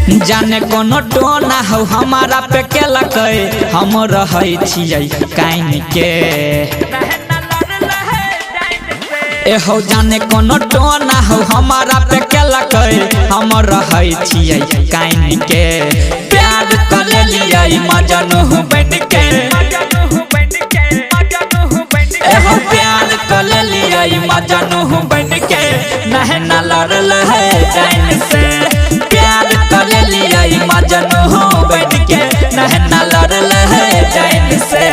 जाने कोनो टोना हो हमारा पे केलक हम रहै छियै काइन के ए हो जाने कोनो टोना हो हमारा पे केलक हम रहै छियै काइन के प्यार कर लियै मजनू बन के ए हो प्यार कर लियै मजनू बन के नहना लड़ल है जान से प्यार कर लियै मजनू बन के नहना लड़ल है जान से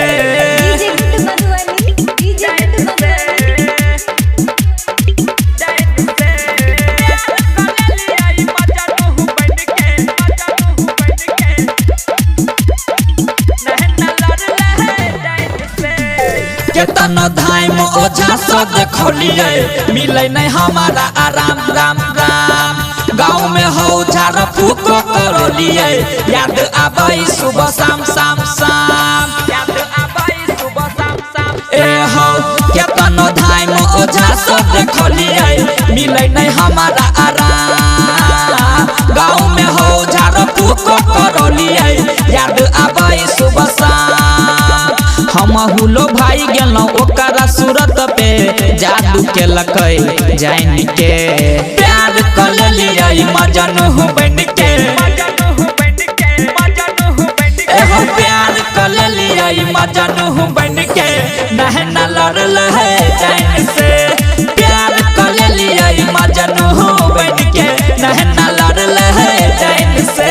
केतना धाम ओझा से देखलिए मिले नहीं हमारा आराम राम राम गाँव में हो झाड़ फूक करलिए याद आबै सुबह शाम शाम शाम ए हो केतना धाम ओझा से देखलिए मिले नहीं हमारा आराम गाँव में हो झाड़ फूक करलिए याद आबै सुबह शाम हम हुलो भाई गेलो ओकरा सूरत पे जादू के लकै जान के प्यार कर लियै मजनू बन के एहो प्यार कर लियै मजनू बन के नहना लड़ल है जान से प्यार कर लियै मजनू बन के नहना लड़ल है जान से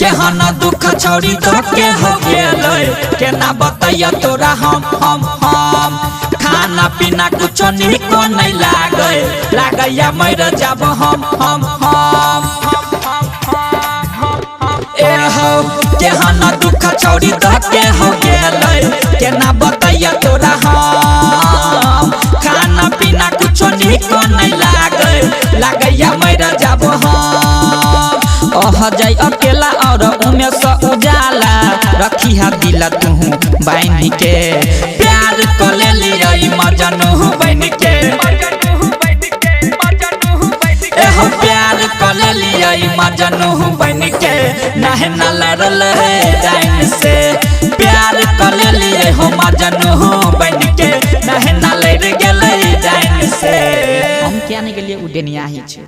केहना दुख छोड़ी तो के हो गेलै केना बतैया तोरा हम खाना पीना कुछो निको नहीं लागैया मर जाब हम ए हो केहना दुख छोड़ी तो के हो गेलै केना बतैया तोरा हम खाना पीना कुछो निको नहीं लागैया मर जाब हम जाई अकेला और उमें से उजाला रखी हा दिल तू बाइन के प्यार कर लियै मजनू बन के एहो प्यार कर लियै मजनू बन के नहना लड़ल है जान से प्यार कर लियै हो मजनू बन के नहना लड़ गेलै जान से हम क्या नहीं के लिए उडेनिया ही छे।